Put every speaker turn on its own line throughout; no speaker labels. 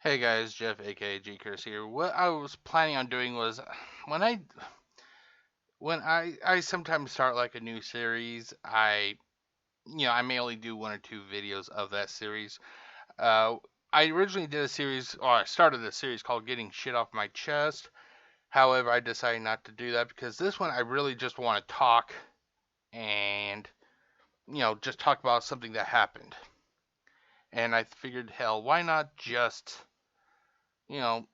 Hey guys, Jeff aka GCurse here. What I was planning on doing was when I when I sometimes start like a new series, I may only do one or two videos of that series. Uh I originally did a series, or I started a series called Getting Shit Off My Chest. However, I decided not to do that because this one I really just want to talk and just talk about something that happened. And I figured, hell, why not just you know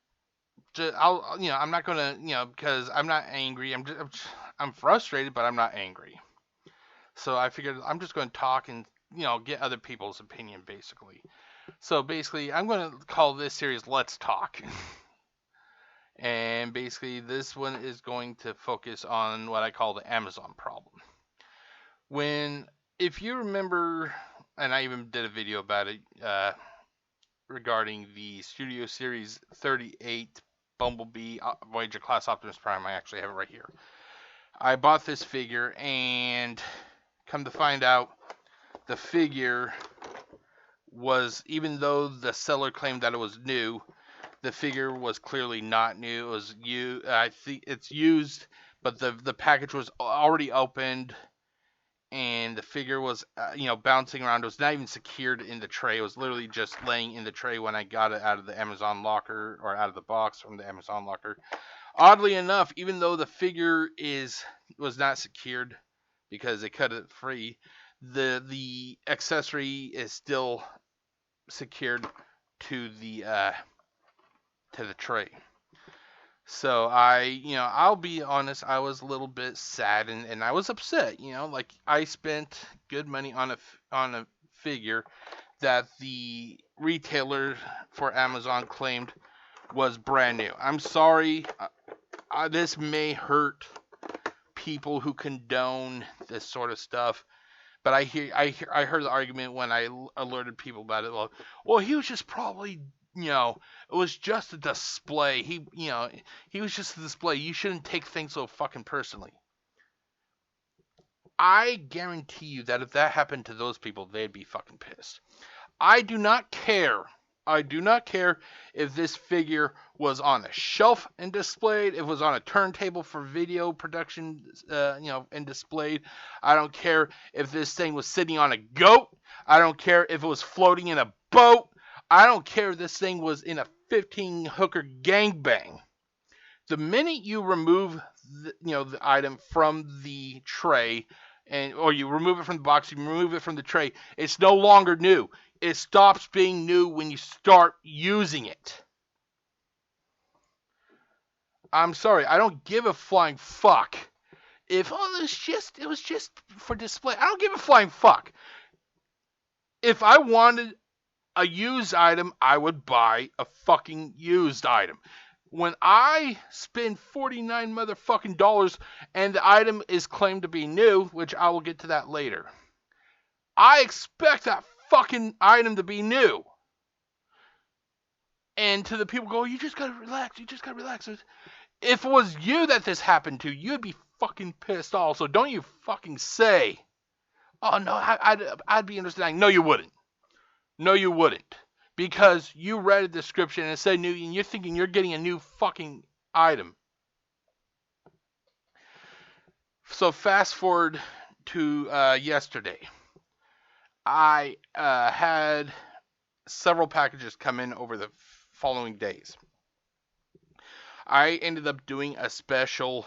I'm not gonna, because I'm not angry. I'm frustrated, but I'm not angry. So I figured I'm just gonna talk and, get other people's opinion, basically. So basically, I'm gonna call this series "Let's Talk," and basically, this one is going to focus on what I call the Amazon problem. When, if you remember, and I even did a video about it, regarding the Studio Series 38 Bumblebee Voyager Class Optimus Prime. I actually have it right here. I bought this figure, and come to find out, the figure was, even though the seller claimed that it was new, the figure was clearly not new. It was I think it's used, but the package was already opened, and the figure was, bouncing around. It was not even secured in the tray. It was literally just laying in the tray when I got it out of the Amazon locker, or out of the box from the Amazon locker. Oddly enough, even though the figure was not secured because they cut it free, the accessory is still secured to the tray. So I'll be honest, I was a little bit sad, and I was upset. Like, I spent good money on a figure that the retailer for Amazon claimed was brand new. I'm sorry, this may hurt people who condone this sort of stuff, but I heard the argument when I alerted people about it. Well, he was just probably, it was just a display. He was just a display. You shouldn't take things so fucking personally. I guarantee you that if that happened to those people, they'd be fucking pissed. I do not care. I do not care if this figure was on a shelf and displayed, if it was on a turntable for video production, and displayed. I don't care if this thing was sitting on a goat. I don't care if it was floating in a boat. I don't care if this thing was in a 15 hooker gangbang. The minute you remove the item from the tray, or you remove it from the box, you remove it from the tray, it's no longer new. It stops being new when you start using it. I'm sorry, I don't give a flying fuck. If it was just for display, I don't give a flying fuck. If I wanted a used item, I would buy a fucking used item. When I spend 49 motherfucking dollars and the item is claimed to be new, which I will get to that later, I expect that fucking item to be new. And to the people go, you just gotta relax, you just gotta relax. If it was you that this happened to, you'd be fucking pissed off. So don't you fucking say, oh no, I'd be understanding. No, you wouldn't. No, you wouldn't. Because you read a description and it said new, and you're thinking you're getting a new fucking item. So fast forward to yesterday. I had several packages come in over the following days. I ended up doing a special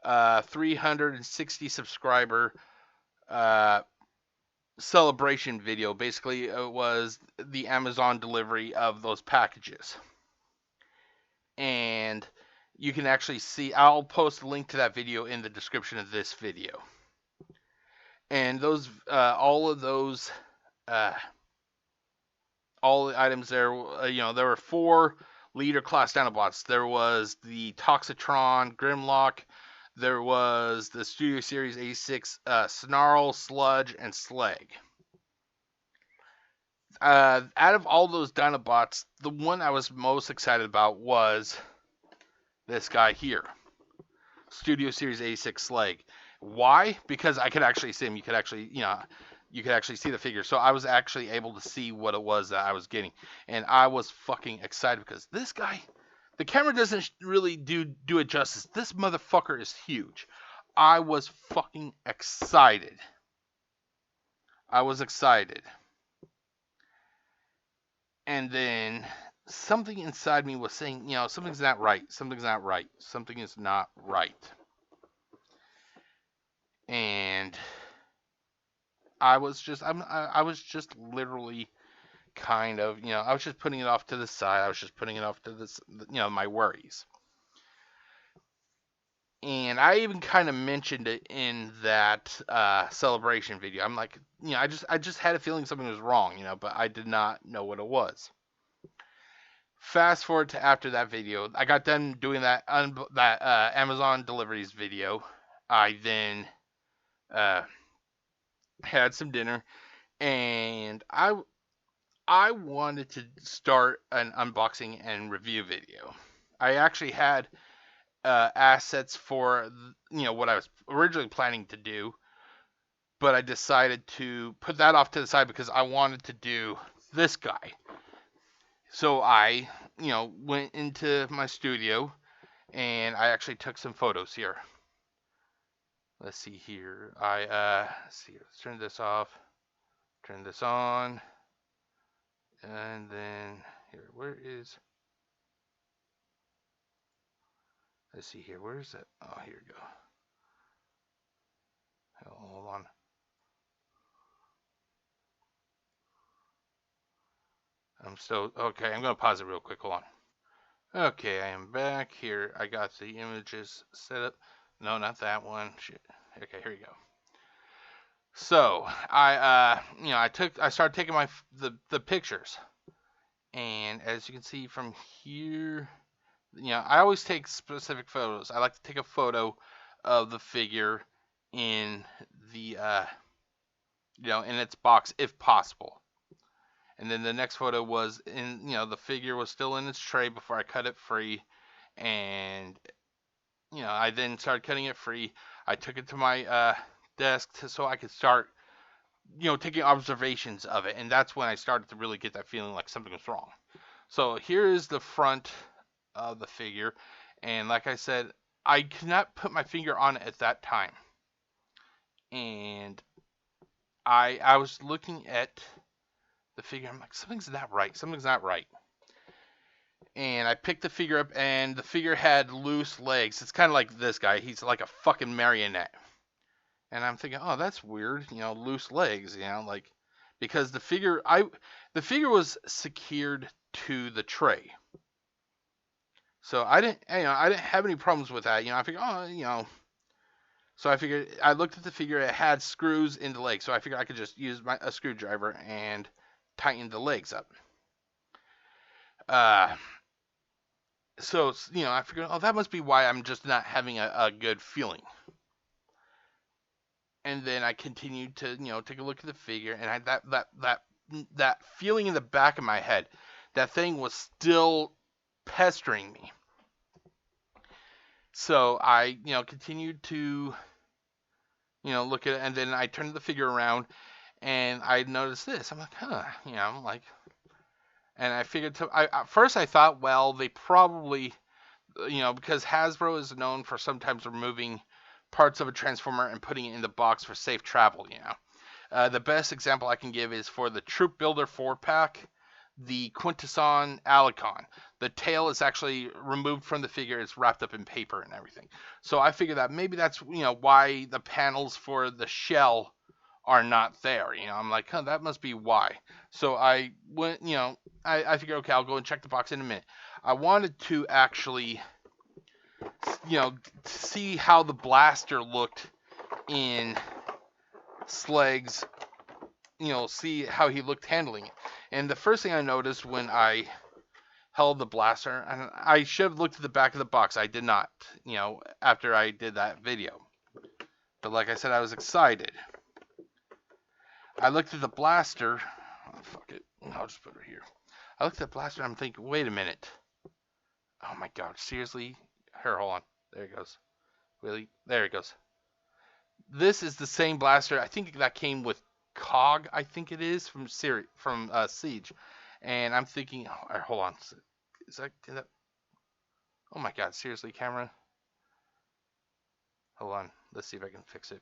360 subscriber celebration video. Basically, it was the Amazon delivery of those packages. And you can actually see, I'll post a link to that video in the description of this video. And those, uh, all the items there, there were 4 leader class Dinobots. There was the Toxitron, Grimlock. There was the Studio Series A6 Snarl, Sludge, and Slag. Out of all those Dinobots, the one I was most excited about was this guy here, Studio Series A6 Slag. Why? Because I could actually see him. You could actually, you could actually see the figure. So I was actually able to see what it was that I was getting. And I was fucking excited because this guy, the camera doesn't really do it justice. This motherfucker is huge. I was fucking excited. I was excited. And then something inside me was saying, something's not right. Something's not right. Something is not right. And I was just literally kind of, I was just putting it off to the side. I was just putting it off to this, my worries. And I even kind of mentioned it in that celebration video. I'm like, I just had a feeling something was wrong, but I did not know what it was. Fast forward to after that video, I got done doing that Amazon deliveries video. I then had some dinner, and I wanted to start an unboxing and review video. I actually had assets for what I was originally planning to do, but I decided to put that off to the side because I wanted to do this guy. So I, went into my studio and I actually took some photos here. Let's see here. Let's see. Let's turn this off. Turn this on. And then here, where is? Let's see here. Where is it? Oh, here we go. Hold on. I'm still okay. I'm gonna pause it real quick. Hold on. Okay, I am back here. I got the images set up. No, not that one. Shit. Okay, here we go. So I started taking the pictures, and as you can see from here, I always take specific photos. I like to take a photo of the figure in the in its box if possible. And then the next photo was in, the figure was still in its tray before I cut it free. And, I then started cutting it free. I took it to my desk so I could start, taking observations of it. And that's when I started to really get that feeling like something was wrong. So here is the front of the figure. And like I said, I could not put my finger on it at that time. And I was looking at the figure. I'm like, something's not right. Something's not right. And I picked the figure up, and the figure had loose legs. It's kind of like this guy. He's like a fucking marionette. And I'm thinking, oh, that's weird. Loose legs. Like because the figure was secured to the tray. So I didn't have any problems with that. I figured, oh, So I figured I looked at the figure. It had screws in the legs, so I figured I could just use a screwdriver and tighten the legs up. So I figured, oh, that must be why I'm just not having a good feeling. And then I continued to take a look at the figure, and that feeling in the back of my head, that thing was still pestering me. So I continued to look at it, and then I turned the figure around, and I noticed this. I'm like, huh, I'm like. And I figured, at first I thought, well, they probably, because Hasbro is known for sometimes removing parts of a Transformer and putting it in the box for safe travel, the best example I can give is for the Troop Builder 4-pack, the Quintesson Alicon. The tail is actually removed from the figure. It's wrapped up in paper and everything. So I figured that maybe that's, why the panels for the shell are not there. I'm like, huh, that must be why. So I went, I figured, okay, I'll go and check the box in a minute. I wanted to actually, see how the blaster looked in Sleg's, see how he looked handling it. And the first thing I noticed when I held the blaster, and I should have looked at the back of the box. I did not, after I did that video. But like I said, I was excited. I looked at the blaster. Oh, fuck it. I'll just put it here. I looked at the blaster and I'm thinking, wait a minute. Oh my god, seriously? Here, hold on. There it goes. Really? There it goes. This is the same blaster. I think that came with cog, I think it is, from Siege. And I'm thinking, hold on. Is that? Oh my god, seriously, camera? Hold on. Let's see if I can fix it.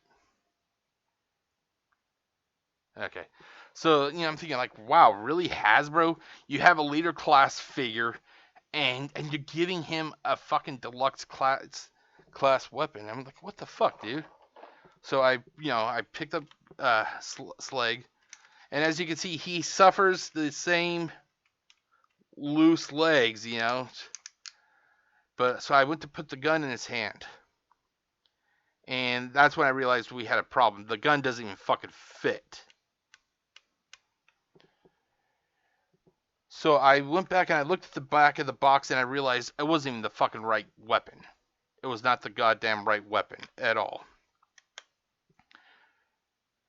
Okay. So, I'm thinking like, wow, really, Hasbro? You have a leader class figure and you're giving him a fucking deluxe class weapon. I'm like, what the fuck, dude? So I picked up Slag, and as you can see, he suffers the same loose legs, But so I went to put the gun in his hand, and that's when I realized we had a problem. The gun doesn't even fucking fit. So I went back and I looked at the back of the box and I realized it wasn't even the fucking right weapon. It was not the goddamn right weapon at all.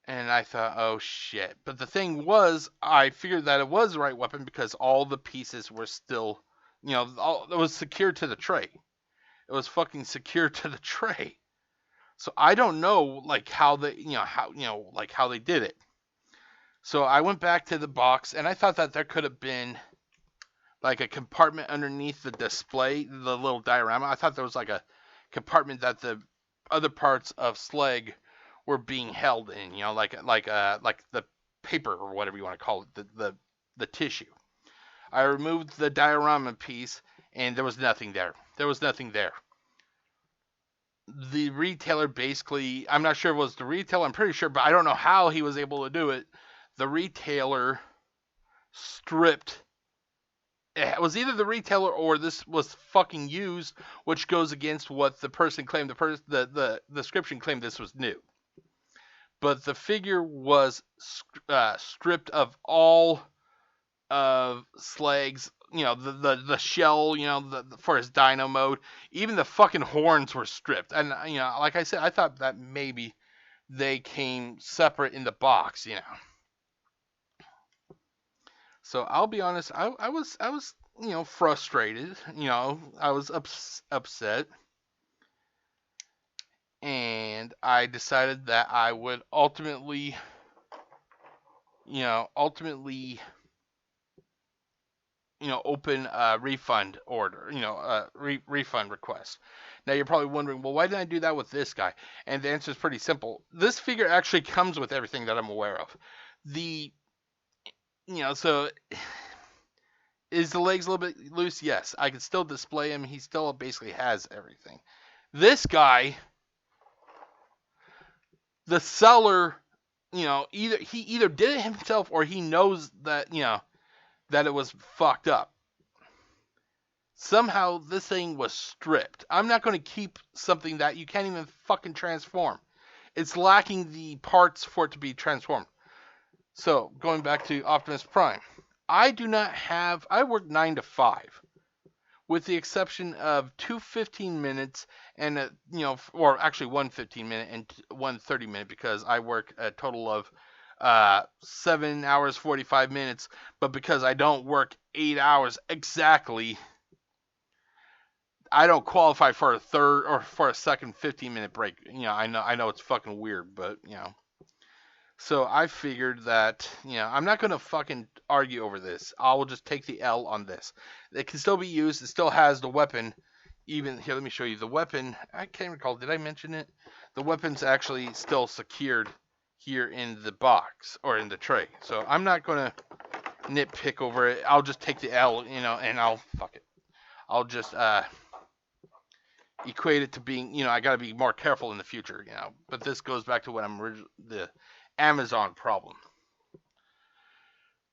And I thought, oh shit. But the thing was, I figured that it was the right weapon because all the pieces were still, it was secured to the tray. It was fucking secured to the tray. So I don't know, like, how they, how they did it. So I went back to the box and I thought that there could have been like a compartment underneath the display, the little diorama. I thought there was like a compartment that the other parts of Slag were being held in, like the paper or whatever you want to call it, the tissue. I removed the diorama piece and there was nothing there. There was nothing there. The retailer basically, I'm not sure if it was the retailer, I'm pretty sure, but I don't know how he was able to do it. The retailer stripped, it was either the retailer or this was fucking used, which goes against what the person claimed. The description claimed this was new, but the figure was stripped of all of Slag's, the shell, for his dino mode. Even the fucking horns were stripped, and like I said, I thought that maybe they came separate in the box, So I'll be honest, I was frustrated. I was upset, and I decided that I would ultimately, open a refund order, a refund request. Now you're probably wondering, well, why didn't I do that with this guy? And the answer is pretty simple. This figure actually comes with everything that I'm aware of. So is the legs a little bit loose? Yes. I can still display him. He still basically has everything. This guy, the seller, either did it himself or he knows that, that it was fucked up. Somehow this thing was stripped. I'm not going to keep something that you can't even fucking transform. It's lacking the parts for it to be transformed. So, going back to Optimus Prime. I work 9 to 5. With the exception of 2 15-minutes and, or actually 1 15-minute and 1 30-minute because I work a total of 7 hours, 45 minutes. But because I don't work 8 hours exactly, I don't qualify for a third or for a second 15-minute break. I know it's fucking weird, but, So I figured that, I'm not going to fucking argue over this. I will just take the L on this. It can still be used. It still has the weapon. Even, here, let me show you. The weapon, I can't recall. Did I mention it? The weapon's actually still secured here in the box or in the tray. So I'm not going to nitpick over it. I'll just take the L, and fuck it. I'll just equate it to being, I got to be more careful in the future, But this goes back to what the Amazon problem.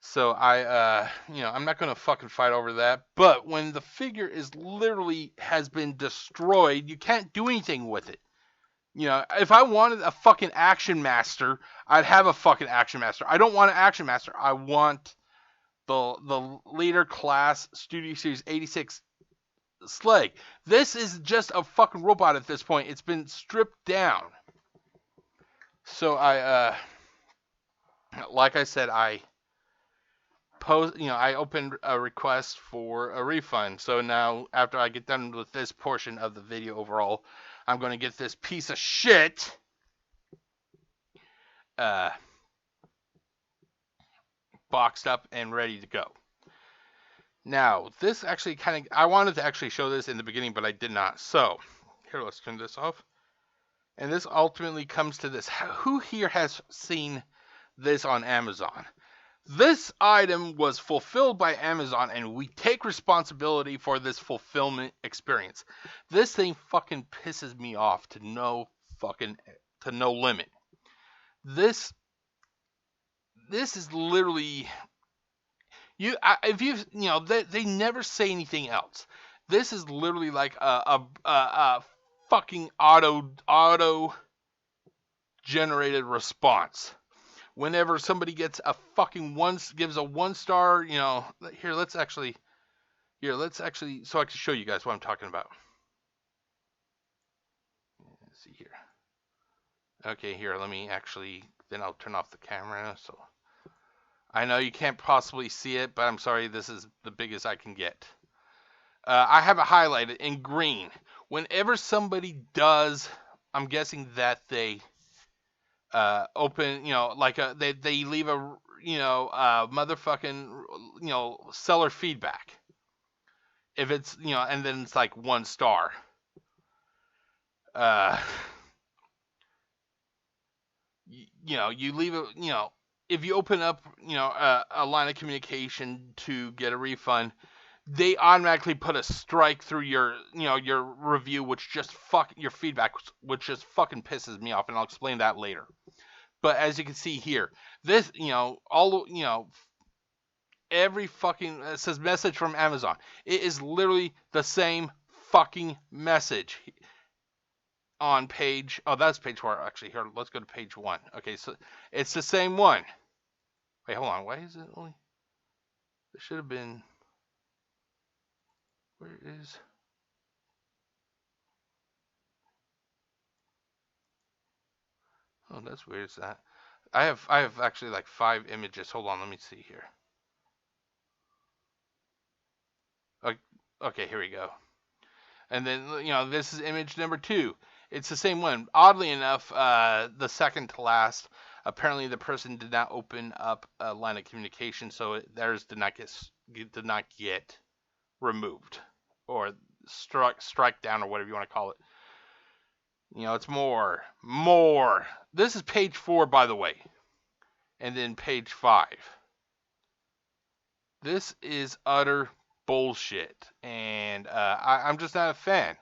So I'm not going to fucking fight over that. But when the figure is literally has been destroyed, you can't do anything with it. If I wanted a fucking Action Master, I'd have a fucking Action Master. I don't want an Action Master. I want the Leader Class Studio Series 86 Slag. This is just a fucking robot at this point. It's been stripped down. So like I said, I opened a request for a refund. So now, after I get done with this portion of the video overall, I'm going to get this piece of shit boxed up and ready to go. Now, this actually I wanted to actually show this in the beginning, but I did not. So, here, let's turn this off. And this ultimately comes to this. Who here has seen this on Amazon? This item was fulfilled by Amazon, and we take responsibility for this fulfillment experience. This thing fucking pisses me off to no limit. This is literally if they never say anything else. This is literally like a fucking auto generated response. Whenever somebody gets a fucking gives a 1-star, let's actually, so I can show you guys what I'm talking about. Let's see here. Okay, here, let me actually, then I'll turn off the camera. So I know you can't possibly see it, but I'm sorry, this is the biggest I can get. I have it highlighted in green. Whenever somebody does, I'm guessing that they open, they leave a, motherfucking, seller feedback. If it's, and then it's like 1 star. You leave a, if you open up, a line of communication to get a refund, they automatically put a strike through your, your review, which just your feedback, which just fucking pisses me off, and I'll explain that later. But as you can see here, this, every fucking, it says message from Amazon. It is literally the same fucking message on page, that's page 4, actually. Here, let's go to page 1. Okay, so it's the same one. Wait, hold on, why is it only, it should have been, where is, oh, that's weird, is that, I have actually like 5 images, hold on, let me see here. Okay, here we go. And then, this is image number 2. It's the same one. Oddly enough, the second to last, apparently the person did not open up a line of communication, so theirs did not get removed or strike down, or whatever you want to call it. It's more. This is page 4, by the way, and then page 5. This is utter bullshit, and I'm just not a fan.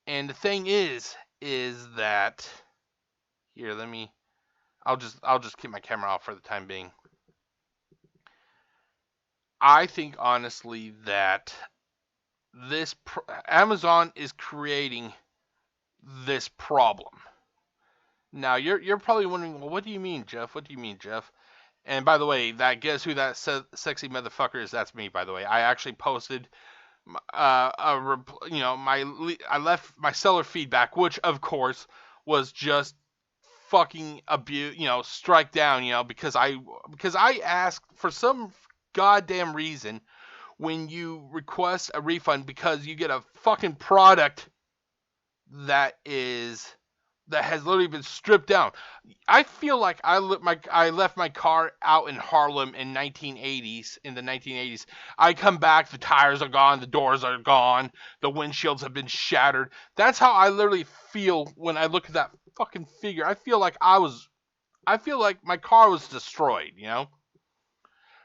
And the thing is that, here, I'll just keep my camera off for the time being. I think honestly that Amazon is creating this problem. Now you're probably wondering, well, what do you mean, Jeff? What do you mean, Jeff? And by the way, guess who that sexy motherfucker is? That's me, by the way. I actually posted I left my seller feedback, which of course was just fucking abuse, strike down, because I asked for some goddamn reason when you request a refund because you get a fucking product that has literally been stripped down. I feel like I left my car out in Harlem in the 1980s. I come back, the tires are gone, the doors are gone, the windshields have been shattered. That's how I literally feel when I look at that fucking figure. I feel like my car was destroyed,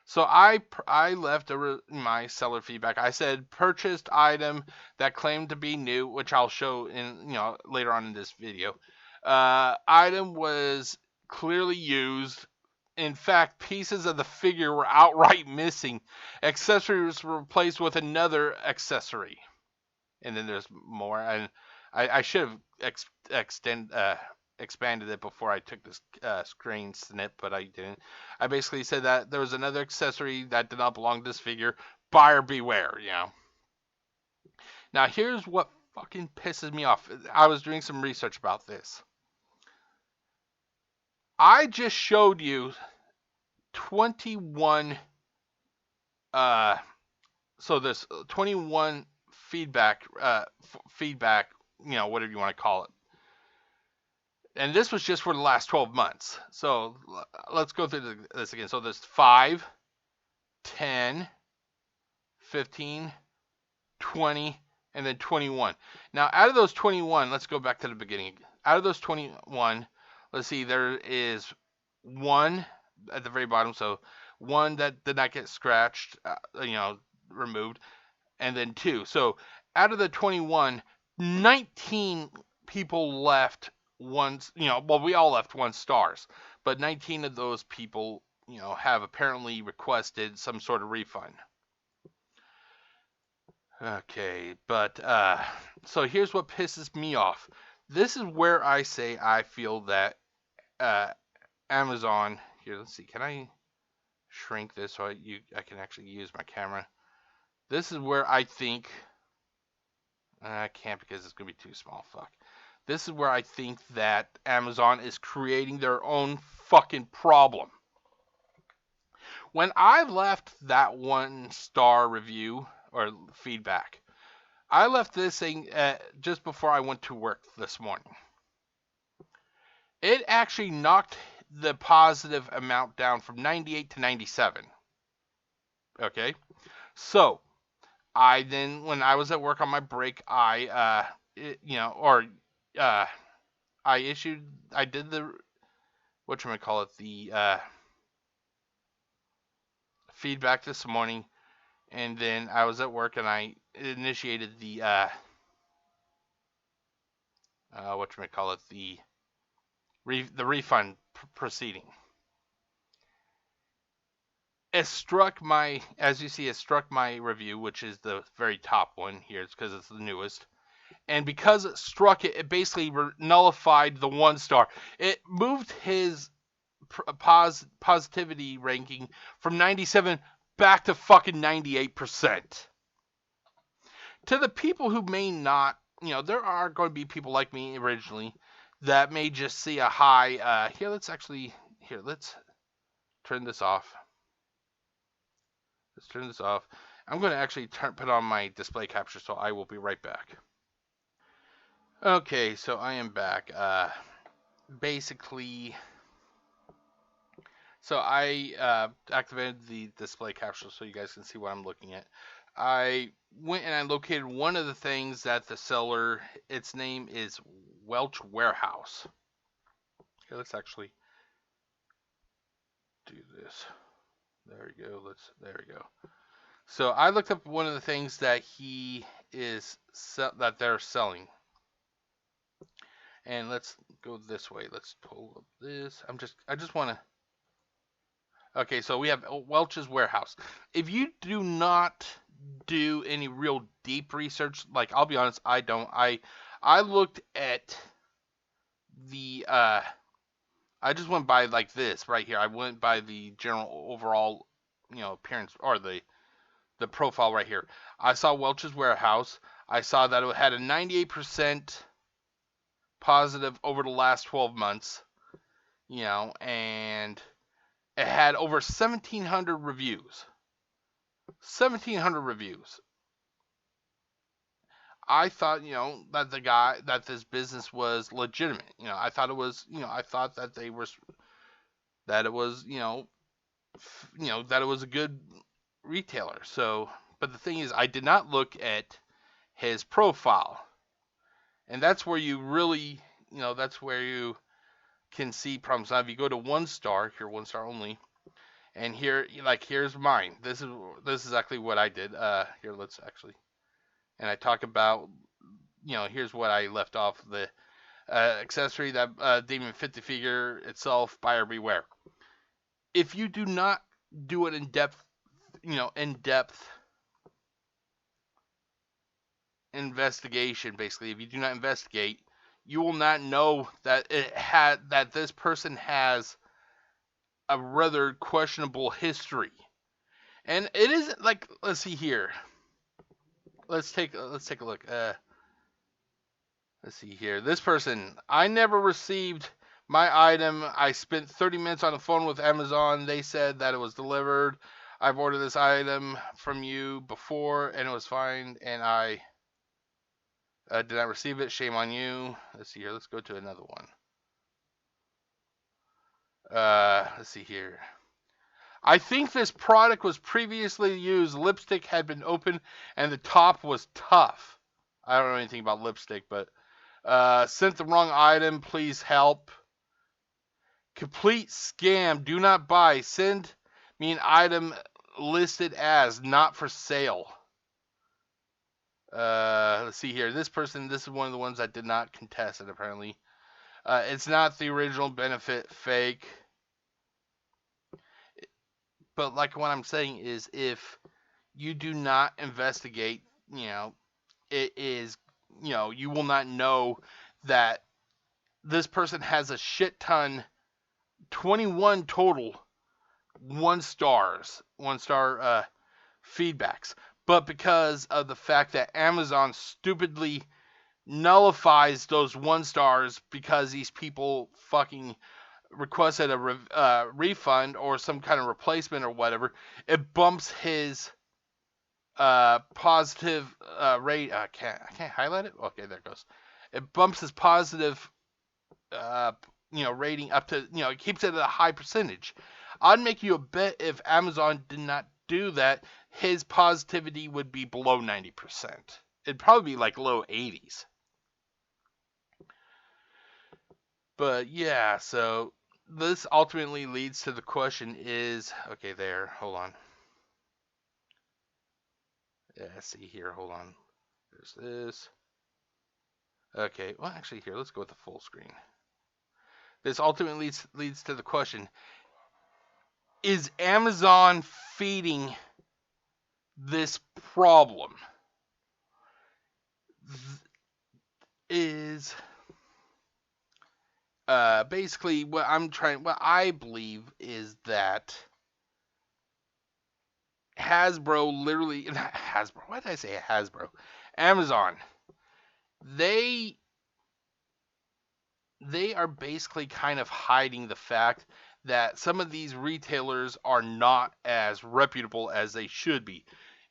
So I left my seller feedback. I said purchased item that claimed to be new, which I'll show in later on in this video. Item was clearly used. In fact, pieces of the figure were outright missing. Accessories were replaced with another accessory. And then there's more. And I should have expanded it before I took this screen snip, but I didn't. I basically said that there was another accessory that did not belong to this figure. Buyer beware, Now here's what fucking pisses me off. I was doing some research about this. I just showed you 21 so there's 21 feedback, whatever you want to call it. And this was just for the last 12 months. So let's go through this again. So there's 5, 10, 15, 20, and then 21. Now, out of those 21, let's go back to the beginning. Out of those 21, let's see, there is one at the very bottom. So one that did not get scratched, removed, and then 2. So out of the 21, 19 people left once, well, we all left 1 stars, but 19 of those people, have apparently requested some sort of refund. Okay, but so here's what pisses me off. This is where I say I feel that Amazon. Here, let's see. Can I shrink this so I can actually use my camera? This is where I think I can't because it's gonna be too small. Fuck. This is where I think that Amazon is creating their own fucking problem. When I left that 1-star review or feedback, I left this thing just before I went to work this morning. It actually knocked the positive amount down from 98 to 97. Okay? So, I then, when I was at work on my break, I did the, the feedback this morning, and then I was at work and I initiated the, the refund proceeding. As you see, it struck my review, which is the very top one here. It's because it's the newest. And because it struck it, it basically nullified the 1-star. It moved his positivity ranking from 97 back to fucking 98%. To the people who may not, there are going to be people like me originally that may just see a high. Let's turn this off. Let's turn this off. I'm going to actually put on my display capture, so I will be right back. Okay, so I am back. Basically, so I activated the display capture so you guys can see what I'm looking at. I went and I located one of the things that the seller, its name is Welch Warehouse. Okay, let's actually do this. There we go. There we go. So I looked up one of the things that that they're selling. And let's go this way. Let's pull up this. I just want to. Okay, so we have Welch's Warehouse. If you do not do any real deep research, like I'll be honest, I don't. I looked at the I just went by like this right here. I went by the general overall, appearance or the profile right here. I saw Welch's Warehouse. I saw that it had a 98% positive over the last 12 months, and it had over 1,700 reviews. 1,700 reviews. I thought, that this business was legitimate. I thought it was, I thought that that it was, that it was a good retailer. So, but the thing is, I did not look at his profile. And that's where you really, that's where you can see problems. Now, if you go to 1-star, here 1-star only, and here, here's mine. This is exactly what I did. Here, let's actually, and I talk about, here's what I left off. The accessory that didn't even fit the figure itself, buyer beware. If you do not do an in-depth investigation, basically, if you do not investigate, you will not know that that this person has a rather questionable history. And it isn't like, let's see here. Let's take a look. Let's see here. This person, I never received my item. I spent 30 minutes on the phone with Amazon. They said that it was delivered. I've ordered this item from you before and it was fine, and I did not receive it. Shame on you. Let's see here. Let's go to another one. Let's see here. I think this product was previously used. Lipstick had been open and the top was tough. I don't know anything about lipstick, but sent the wrong item. Please help. Complete scam. Do not buy. Send me an item listed as not for sale. Let's see here. This is one of the ones that did not contest it, apparently. It's not the original benefit, fake. But like what I'm saying is, if you do not investigate, it is, you will not know that this person has a shit ton, 21 total, one star feedbacks. But because of the fact that Amazon stupidly nullifies those 1 stars because these people fucking requested a refund or some kind of replacement or whatever, it bumps his positive rate. I can't highlight it. Okay, there it goes. It bumps his positive rating up to, it keeps it at a high percentage. I'd make you a bet if Amazon did not do that, his positivity would be below 90%. It'd probably be like low 80s. But yeah, so this ultimately leads to the question is, okay, there, hold on. Yeah, see here, hold on. There's this. Okay, well, actually, here, let's go with the full screen. This ultimately leads to the question, is Amazon feeding this problem? Is basically what I believe is that Hasbro literally, not Hasbro, why did I say Hasbro? Amazon, they are basically kind of hiding the fact that some of these retailers are not as reputable as they should be.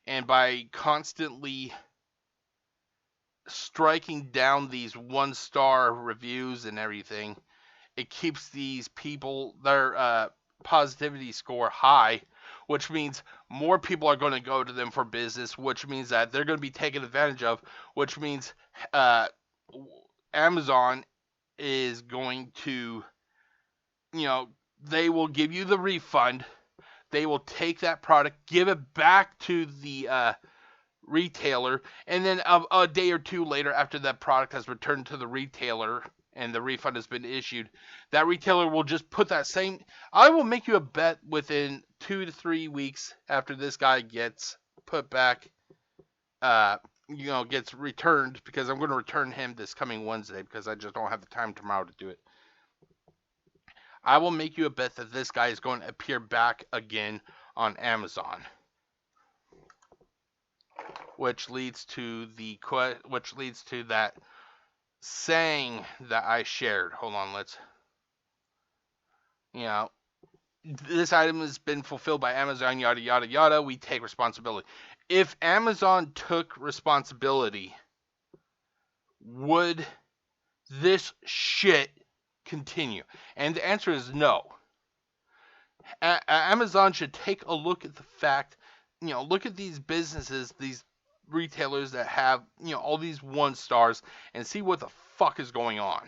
And by constantly striking down these 1-star reviews and everything, it keeps these people, their positivity score high, which means more people are going to go to them for business, which means that they're going to be taken advantage of, which means Amazon is going to, they will give you the refund. They will take that product, give it back to the retailer, and then a day or two later, after that product has returned to the retailer and the refund has been issued, that retailer will just put that same. I will make you a bet within 2 to 3 weeks after this guy gets put back, gets returned, because I'm going to return him this coming Wednesday because I just don't have the time tomorrow to do it. I will make you a bet that this guy is going to appear back again on Amazon. Which leads to that saying that I shared. Hold on, this item has been fulfilled by Amazon, yada, yada, yada. We take responsibility. If Amazon took responsibility, would this shit continue? And the answer is no. Amazon should take a look at the fact, look at these businesses, these retailers that have, all these 1-stars, and see what the fuck is going on.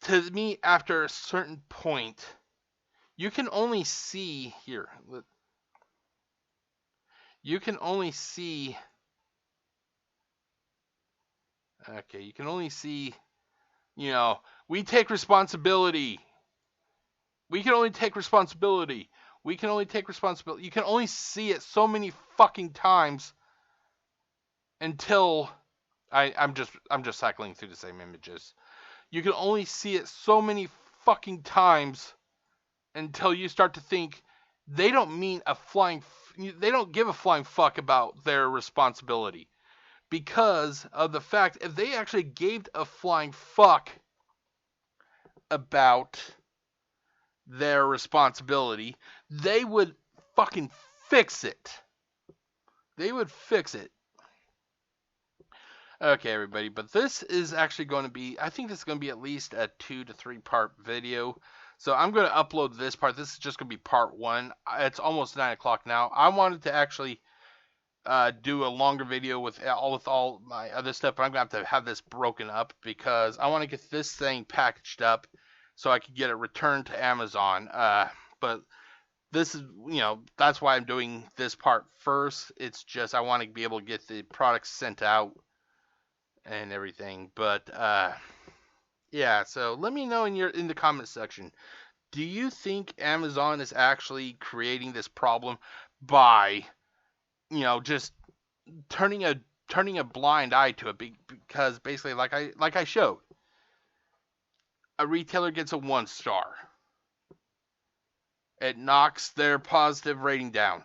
To me, after a certain point, you can only see here. You can only see. Okay, you can only see. We take responsibility. We can only take responsibility. We can only take responsibility. You can only see it so many fucking times until I'm just cycling through the same images. You can only see it so many fucking times until you start to think they don't they don't give a flying fuck about their responsibility, because of the fact if they actually gave a flying fuck about their responsibility, they would fucking fix it. They would fix it. Okay, everybody, but this is actually going to be, I think this is going to be at least a 2 to 3 part video. So I'm going to upload this part. This is just going to be part 1. It's almost 9 o'clock now. I wanted to actually do a longer video with all my other stuff, but I'm going to have this broken up because I want to get this thing packaged up so I could get it returned to Amazon. But this is, that's why I'm doing this part first. It's just I want to be able to get the products sent out and everything. But yeah, so let me know in the comment section. Do you think Amazon is actually creating this problem by, just turning a blind eye to it because basically like I showed, a retailer gets a 1 star. It knocks their positive rating down.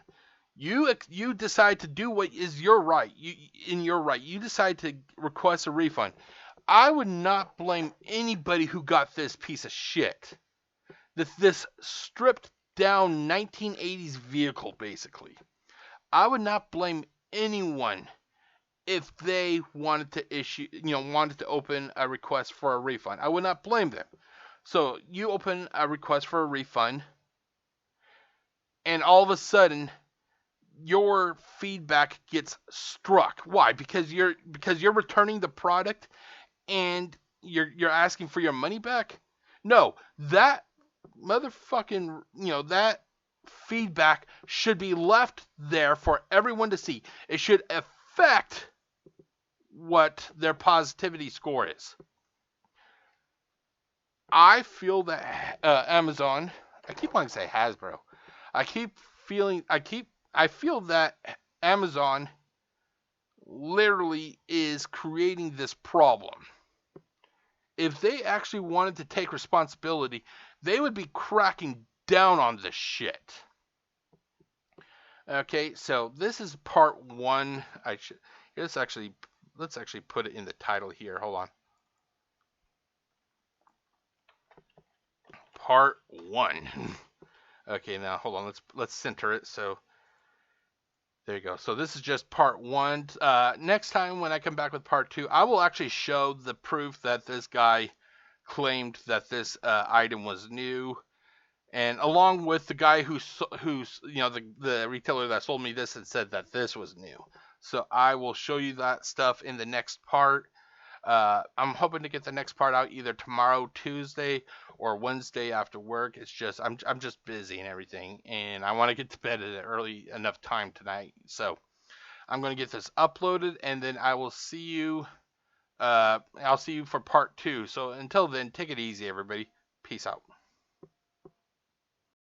You decide to do what is your right. You decide to request a refund. I would not blame anybody who got this piece of shit. This stripped down 1980s vehicle, basically. I would not blame anyone if they wanted to open a request for a refund. I would not blame them. So you open a request for a refund, and all of a sudden your feedback gets struck. Why? Because you're returning the product and you're asking for your money back? No, that motherfucking, that feedback should be left there for everyone to see. It should affect what their positivity score is. I feel that Amazon, I keep wanting to say Hasbro. I feel that Amazon literally is creating this problem. If they actually wanted to take responsibility, they would be cracking down on this shit. Okay, so this is part 1. Let's actually put it in the title here. Hold on. Part 1. Okay, now hold on. Let's center it. So there you go. So this is just part 1. Next time when I come back with part 2, I will actually show the proof that this guy claimed that this item was new, and along with the guy who's the retailer that sold me this and said that this was new. So I will show you that stuff in the next part. I'm hoping to get the next part out either tomorrow, Tuesday, or Wednesday after work. It's just I'm just busy and everything, and I want to get to bed at an early enough time tonight. So I'm going to get this uploaded, and then I will see you. I'll see you for part 2. So until then, take it easy, everybody. Peace out.